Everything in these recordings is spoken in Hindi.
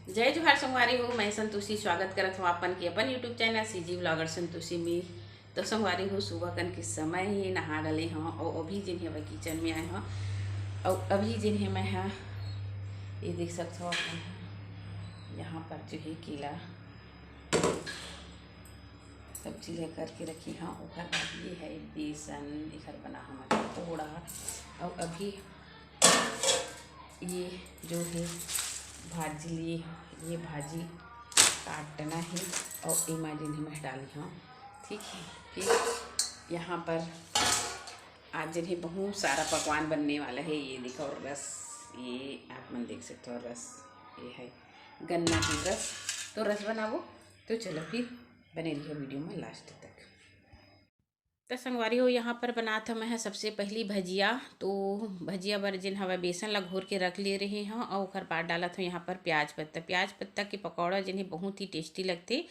जय जोहार संगवारी हो। मैं संतोषी स्वागत करत हूँ अपन के अपन YouTube channel CG blogger Santoshi में। तो संगवारी हो सुबह कन के समय ही नहा डले हाँ और अभी जिन है वह किचन में आए हाँ और अभी जिन है मैं हाँ ये देख सकते हो अपन यहाँ पर जो है केला सब्जी लेकर के रखी हाँ। ओकर बाद ये है बेसन इधर बना हमारा पोड़ा और अभी ये जो है भाजी लिए ये भाजी काटना है और इमेजिन में डाली हाँ। ठीक है, फिर यहाँ पर आज जिन्हें बहुत सारा पकवान बनने वाला है। ये देखो रस, ये आप मन देख सकते हो रस, ये है गन्ना की रस। तो रस बनाओ तो चलो फिर बने रहिए वीडियो में लास्ट तक। तो संगवारी हो यहाँ पर बना था मैं सबसे पहली भजिया। तो भजिया बर जिन हवा बेसन ला घोर के रख ले रहे हैं और ओकर बाद डाला था यहाँ पर प्याज पत्ता के पकौड़ा जिन्हें बहुत ही टेस्टी लगते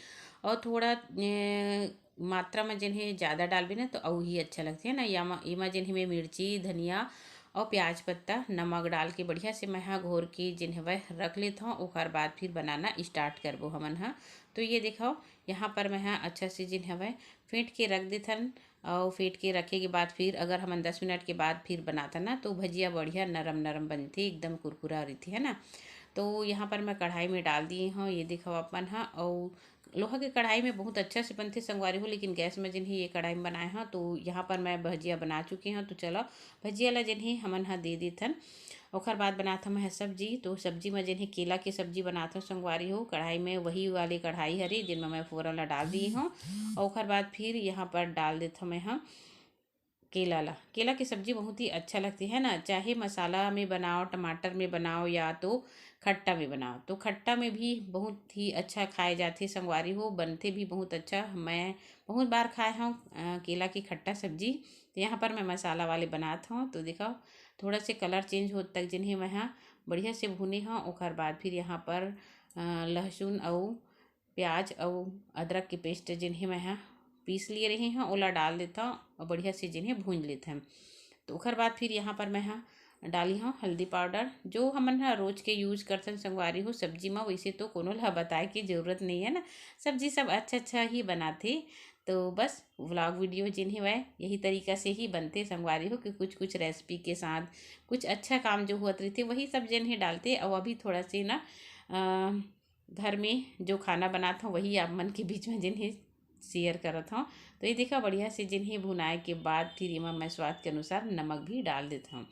और थोड़ा मात्रा में जिन्हें ज़्यादा डालबे ना तो और ही अच्छा लगते है ना। इमा जिन्हें में मिर्ची धनिया और प्याज पत्ता नमक डाल के बढ़िया से मैं घोर के जिन्हें वह रख लेता हूँ। ओकर बाद फिर बनाना स्टार्ट करबो हमन हाँ। तो ये दिखाओ यहाँ पर मैं अच्छा से जिन्हें वह फेंट के रख देथन और फेंट के रखे के बाद फिर अगर हमन 10 मिनट के बाद फिर बनाता ना तो भजिया बढ़िया नरम नरम बनती एकदम कुरकुरा रहती है ना। तो यहाँ पर मैं कढ़ाई में डाल दिए हूँ, ये देखो अपन हाँ। और लोहा के कढ़ाई में बहुत अच्छा से बनते संगवारी हो, लेकिन गैस में जिन्हें ये कढ़ाई में बनाए हाँ। तो यहाँ पर मैं भजिया बना चुकी हूँ। तो चलो भजिया ला जिन्हें हमन हाँ दे देथन। ओकर बाद बनाता मैं सब्जी। तो सब्जी में जिन्हें केला की सब्जी बनाता हूँ संगवारी हो, कढ़ाई में वही वाली कढ़ाई हरी जिनमें मैं फोरन ला डाल दी हूँ। और ओकर बाद फिर यहाँ पर डाल देता मैं हाँ केला की सब्जी बहुत ही अच्छा लगती है ना। चाहे मसाला में बनाओ, टमाटर में बनाओ या तो खट्टा में बनाओ, तो खट्टा में भी बहुत ही अच्छा खाए जाते संगवारी हो, बनते भी बहुत अच्छा। मैं बहुत बार खाए हूँ केला की खट्टा सब्जी। तो यहाँ पर मैं मसाला वाले बनाता हूँ। तो दिखाओ थोड़ा से कलर चेंज हो तक जिन्हें मैं यहाँ बढ़िया से भुने हाँ। ओकर बाद फिर यहाँ पर लहसुन और प्याज और अदरक के पेस्ट जिन्हें मैं यहाँ पीस लिए रहे हैं ओला डाल देता हूँ और बढ़िया से जिन्हें भून लेते हैं। तो ओकर बाद फिर यहाँ पर मैं हाँ डाली हूँ हल्दी पाउडर, जो हमन हाँ रोज के यूज करते संगवारी हो सब्जी में। वैसे तो कोनो ला बताए की जरूरत नहीं है ना, सब्जी सब अच्छा अच्छा ही बनाते। तो बस व्लॉग वीडियो जिन्हें वह यही तरीका से ही बनते संगवारी हो कि कुछ कुछ रेसिपी के साथ कुछ अच्छा काम जो हुआ रहते वही सब जिन्हें डालते। और अभी थोड़ा से ना घर में जो खाना बनाता हूँ वही आप मन के बीच में जिन्हें शेयर करत हूँ। तो ये देखा बढ़िया से जिन्हें भुनाए के बाद फिर इमा मैं स्वाद के अनुसार नमक भी डाल देता हूँ।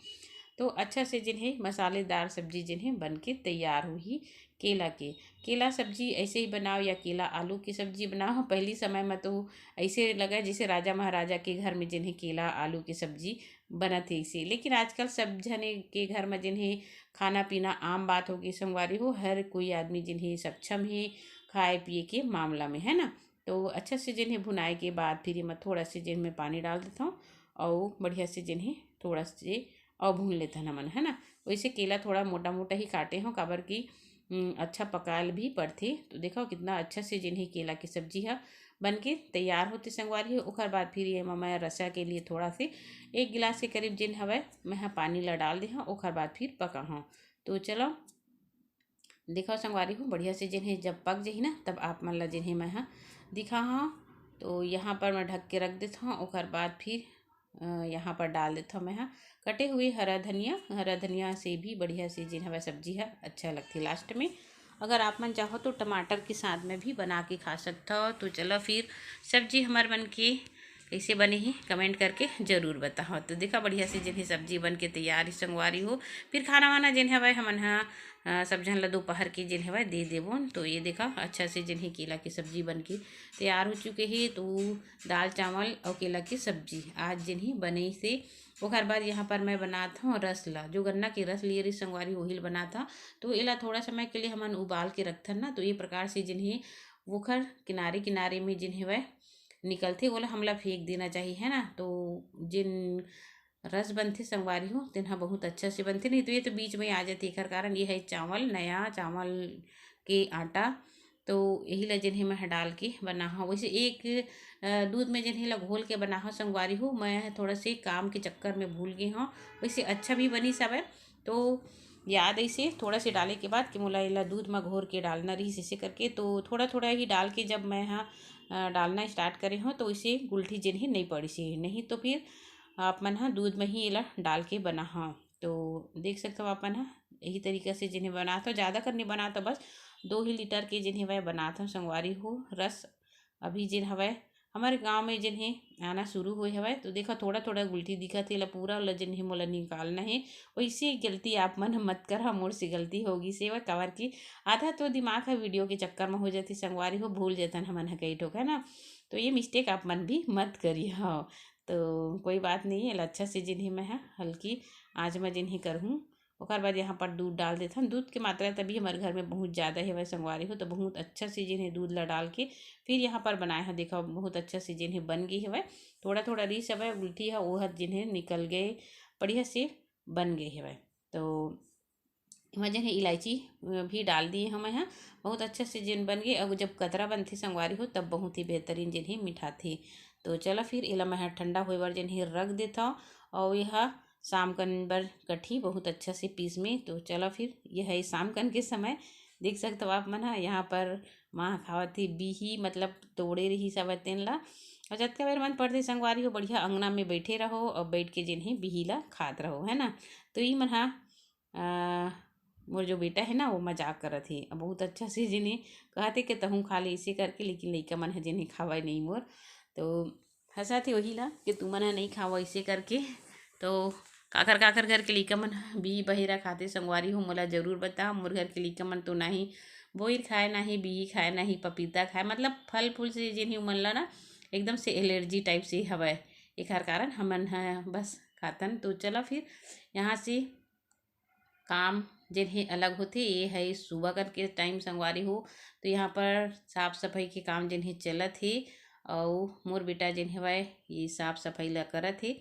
तो अच्छा से जिन्हें मसालेदार सब्जी जिन्हें बन के तैयार हुई। केला सब्जी ऐसे ही बनाओ या केला आलू की सब्जी बनाओ। पहली समय में तो ऐसे लगा जैसे राजा महाराजा के घर में जिन्हें केला आलू की सब्जी बनत है इसे, लेकिन आजकल सब जने के घर में जिन्हें खाना पीना आम बात होगी संगवारी हो, हर कोई आदमी जिन्हें सक्षम है खाए पिए के मामला में, है ना। तो अच्छा से जिन्हें भुनाए के बाद फिर मैं थोड़ा से जिनमें पानी डाल देता हूँ और बढ़िया से जिन्हें थोड़ा से और भून लेता ना मन, है ना। वैसे केला थोड़ा मोटा मोटा ही काटे हों काबर की अच्छा पकाल भी पड़ते। तो देखो कितना अच्छा से जिन्हें केला की सब्जी है बन के तैयार होते संगवारी हो। ओकर बाद फिर ये मैं रसा के लिए थोड़ा से 1 गिलास के करीब जिन हवा मैं पानी ला डाल दे हाँ। ओकर बाद फिर पका हाँ। तो चलो दिखाओ संगवारी हो बढ़िया से जिन्हें जब पक जाही ना तब आप मन ला जिन्हें मैं हाँ दिखा हाँ। तो यहाँ पर मैं ढक के रख देता हूँ। ओकर बाद फिर यहाँ पर डाल देता हूँ मैं हाँ कटे हुए हरा धनिया से भी बढ़िया से जिन्हें वह सब्जी है अच्छा लगती लास्ट में। अगर आप मन चाहो तो टमाटर के साथ में भी बना के खा सकता हो। तो चलो फिर सब्जी हमार बन के कैसे बनी ही कमेंट करके ज़रूर बताओ। तो देखा बढ़िया से जिन्हें सब्जी बन के तैयार संगवारी हो। फिर खाना वाना जिन्हें वह हमन हाँ सब जन ला दोपहर के जिन्हें वह दे देबो। तो ये देखा अच्छा से जिन्हें केला की सब्जी बन के तैयार हो चुके हैं। तो दाल चावल और केला की सब्जी आज जिन्हें बने से। ओकर बाद यहाँ पर मैं बनाता हूँ रस ला, जो गन्ना की रस लिए रही संगवारी वही बनाता। तो इला थोड़ा समय के लिए हमन उबाल के रखथन ना। तो ये प्रकार से जिन्हें वोखर किनारे किनारे में जिन्हें वह निकलते बोला हमला फेंक देना चाहिए, है ना। तो जिन रस बनते संगवारी हो तिन्हा बहुत अच्छा से बनते, नहीं तो ये तो बीच में आ जाती। एकर कारण ये है चावल नया चावल के आटा। तो यही ला जिन्हें मैं डाल के बना हाँ। वैसे एक दूध में जिन्हें ला घोल के बना हाँ संगवारी हो, मैं थोड़ा से काम के चक्कर में भूल गई हाँ। वैसे अच्छा भी बनी सब है। तो याद ऐसे थोड़ा से डाले के बाद कि मोला एला दूध में घोर के डालना रही इसे करके, तो थोड़ा थोड़ा ही डाल के जब मैं डालना स्टार्ट करे हूँ तो इसे गुलठी जिन ही नहीं पड़ी सी, नहीं तो फिर आप मन दूध में ही एला डाल के बना। हाँ तो देख सकते हो आप मन यही तरीके से जिन्हें बनाता, ज़्यादा कर नहीं बनाता, बस 2 ही लीटर के जिन्हें वह बनाता संगवारी हो रस। अभी जिन हवय हमारे गांव में जिन्हें आना शुरू हुए हवय, तो देखा थोड़ा थोड़ा गुलठी दिखत है, पूरा ल जिन्हें मोला निकालना है। वैसी गलती आप मन मत कर, मोर से गलती होगी से वह कवर की आधा तो दिमाग है वीडियो के चक्कर में हो जाती संगवारी हो, भूल जातन हमन है कई ठोक है ना। तो ये मिस्टेक आप मन भी मत करिए। हाँ तो कोई बात नहीं है, अच्छा से जिन्हें मैं हल्की आँच में जिन्हें करूँ। ओकर बाद यहाँ पर दूध डाल देता हूँ। दूध की मात्रा तभी हमारे घर में बहुत ज़्यादा है वह संगवारी हो, तो बहुत अच्छा से जिन्हें दूध ला डाल के फिर यहाँ पर बनाया है। देखो बहुत अच्छा से जिन्हें बन गई है वह, थोड़ा थोड़ा रीस है उल्टी है वो जिन्हें निकल गए, बढ़िया से बन गई है वह। तो इसमें जिन्हें इलायची भी डाल दिए हम यहाँ, बहुत अच्छे से जिन बन गए। अब जब कतरा बनती संगवारी हो तब बहुत ही बेहतरीन जिन्हें मीठा थी। तो चलो फिर इला मैं ठंडा हुए बार जिन्हें रख देता हूँ, और यह शाम कन बर कठी बहुत अच्छा से पीस में। तो चलो फिर यह है शाम कन के समय, देख सकते हो आप मन यहाँ पर माँ खावत थी बिही, मतलब तोड़े रही सब तेन ला। और जतका बेर मन पड़ते संगवारी हो बढ़िया अंगना में बैठे रहो और बैठ के जिन्हें बिही ला खात रहो, है ना। तो ये मन मोर जो बेटा है ना वो मजाक करत ही, बहुत अच्छा से जिन्हें कहते कि तहूँ खा ले इसे करके, लेकिन लइका मन है जिन्हें खावा नहीं मोर। तो हंसा थे वही ला कि तू मन नहीं खावा इसे करके। तो काकर काकर घर के लइका मन बिही बहेरा खाते संगवारी हो, मोला जरूर बता। मोर घर के लइका मन तो नहीं बोइर खाए, ना ही बिही खाए, ना ही पपीता खाए, मतलब फल फूल से जिन्हें मन ला ना एकदम से एलर्जी टाइप से हवा, एक हर कारण हमन है बस खातन। तो चला फिर यहाँ से काम जिन्हें अलग होते, ये है सुबह कर के टाइम संगवारी हो। तो यहाँ पर साफ सफाई के काम जिन्हें चलत है, और मोर बेटा जिन हवय ये साफ सफाई ला करत है।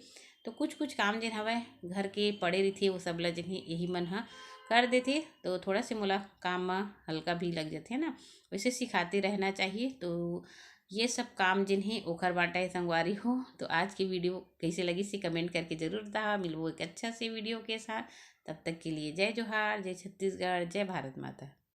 तो कुछ कुछ काम जिन हवय घर के पड़े रही वो सब ला जिन्हें यही मन हा कर देते, तो थोड़ा से मोला काम में हल्का भी लग जाते है ना, वैसे सिखाते रहना चाहिए। तो ये सब काम जिन्हें ओखर बाटा है संगवारी हो। तो आज की वीडियो कैसे लगी से कमेंट करके जरूर बता। मिलबो एक अच्छा से वीडियो के साथ, तब तक के लिए जय जोहार, जय छत्तीसगढ़, जय भारत माता।